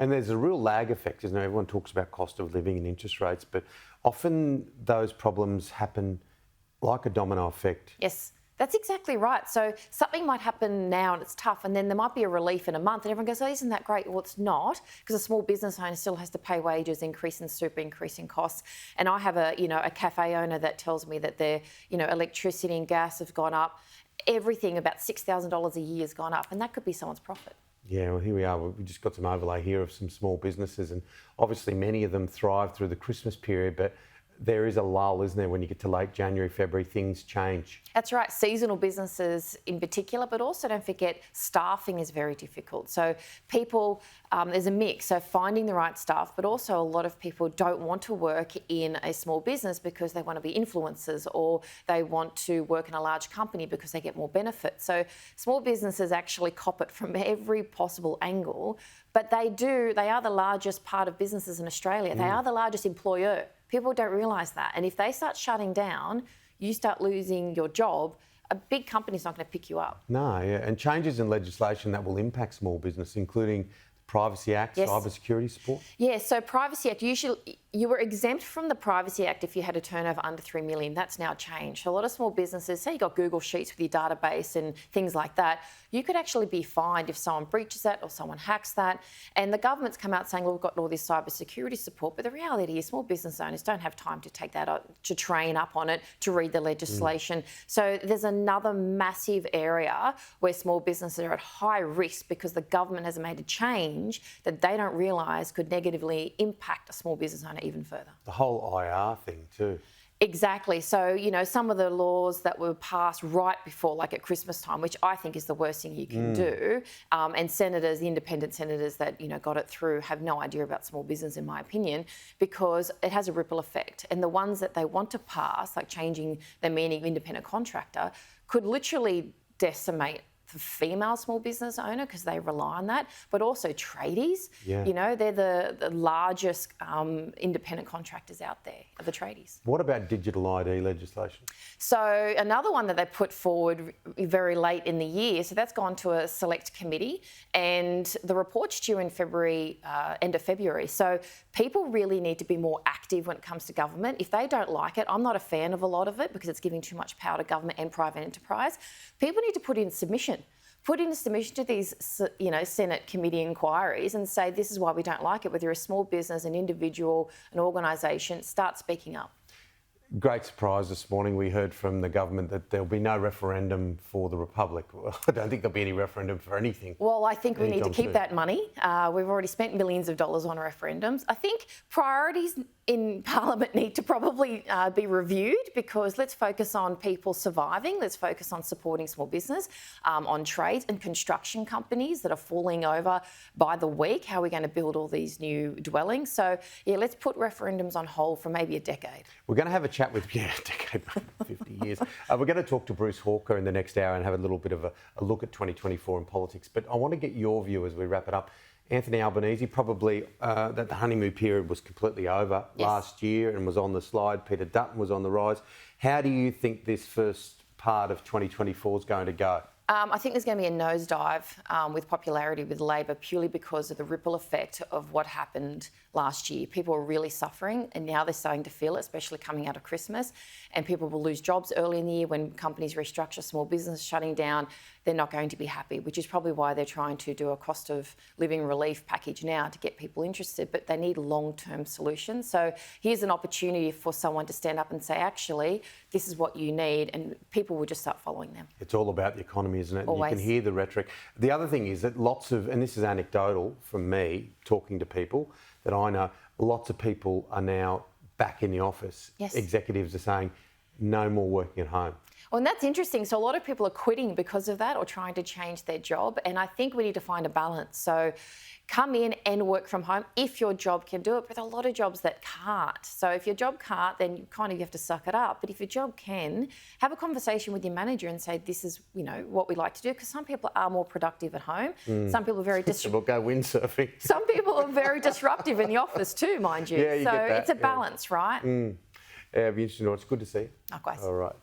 And there's a real lag effect, isn't there? Everyone talks about cost of living and interest rates, but often those problems happen like a domino effect. Yes, that's exactly right. So something might happen now and it's tough, and then there might be a relief in a month and everyone goes, oh, isn't that great? Well, it's not, because a small business owner still has to pay wages, increase in super, increase in costs. And I have a cafe owner that tells me that their, electricity and gas have gone up. Everything about $6,000 a year has gone up, and that could be someone's profit. Yeah, well, here we are. We've just got some overlay here of some small businesses, and obviously many of them thrive through the Christmas period, but there is a lull, isn't there? When you get to late January, February, things change. That's right. Seasonal businesses in particular, but also don't forget staffing is very difficult. So people, there's a mix. So finding the right staff, but also a lot of people don't want to work in a small business because they want to be influencers, or they want to work in a large company because they get more benefits. So small businesses actually cop it from every possible angle, but they are the largest part of businesses in Australia. They are the largest employer. People don't realise that. And if they start shutting down, you start losing your job, a big company's not going to pick you up. No, yeah. And changes in legislation that will impact small business, including the Privacy Act, Yes. cyber security support. Yeah, so Privacy Act, usually you were exempt from the Privacy Act if you had a turnover under 3 million. That's now changed. So a lot of small businesses, say you got Google Sheets with your database and things like that, you could actually be fined if someone breaches that or someone hacks that. And the government's come out saying, well, we've got all this cyber security support, but the reality is small business owners don't have time to take that up, to train up on it, to read the legislation. So there's another massive area where small businesses are at high risk because the government has made a change that they don't realise could negatively impact a small business owner even further. The whole IR thing too. Exactly. So, some of the laws that were passed right before, like at Christmas time, which I think is the worst thing you can do, and senators, the independent senators that, got it through have no idea about small business, in my opinion, because it has a ripple effect. And the ones that they want to pass, like changing the meaning of independent contractor, could literally decimate the female small business owner because they rely on that, but also tradies. Yeah. They're the largest independent contractors out there, are the tradies. What about digital ID legislation? So another one that they put forward very late in the year, so that's gone to a select committee, and the report's due in February, end of February. So people really need to be more active when it comes to government. If they don't like it, I'm not a fan of a lot of it because it's giving too much power to government and private enterprise. People need to put in submission. Put in a submission to these, Senate committee inquiries and say, this is why we don't like it. Whether you're a small business, an individual, an organisation, start speaking up. Great surprise this morning. We heard from the government that there'll be no referendum for the Republic. Well, I don't think there'll be any referendum for anything. Well, I think we need to keep that money. We've already spent millions of dollars on referendums. I think priorities in Parliament need to probably be reviewed, because let's focus on people surviving. Let's focus on supporting small business, on trades and construction companies that are falling over by the week. How are we going to build all these new dwellings? So, yeah, let's put referendums on hold for maybe a decade. We're going to have a chat with, a decade, 50 years. We're going to talk to Bruce Hawker in the next hour and have a little bit of a look at 2024 in politics. But I want to get your view as we wrap it up. Anthony Albanese, probably that the honeymoon period was completely over last year and was on the slide. Peter Dutton was on the rise. How do you think this first part of 2024 is going to go? I think there's going to be a nosedive with popularity with Labor, purely because of the ripple effect of what happened last year. People were really suffering, and now they're starting to feel it, especially coming out of Christmas. And people will lose jobs early in the year when companies restructure, small business shutting down. They're not going to be happy, which is probably why they're trying to do a cost of living relief package now to get people interested. But they need long-term solutions. So here's an opportunity for someone to stand up and say, actually, this is what you need, and people will just start following them. It's all about the economy, isn't it? Always. You can hear the rhetoric. The other thing is that and this is anecdotal from me talking to people that I know, lots of people are now back in the office. Yes. Executives are saying, no more working at home. Well, and that's interesting. So a lot of people are quitting because of that or trying to change their job. And I think we need to find a balance. So come in and work from home if your job can do it, but a lot of jobs that can't. So if your job can't, then you kind of have to suck it up. But if your job can, have a conversation with your manager and say, this is, what we like to do. Because some people are more productive at home. Some people are very We'll go windsurfing. Some people are very disruptive in the office too, mind you. Yeah, you so get that, it's a balance, right? Yeah, it'd be interesting. It's good to see you. Likewise. All right.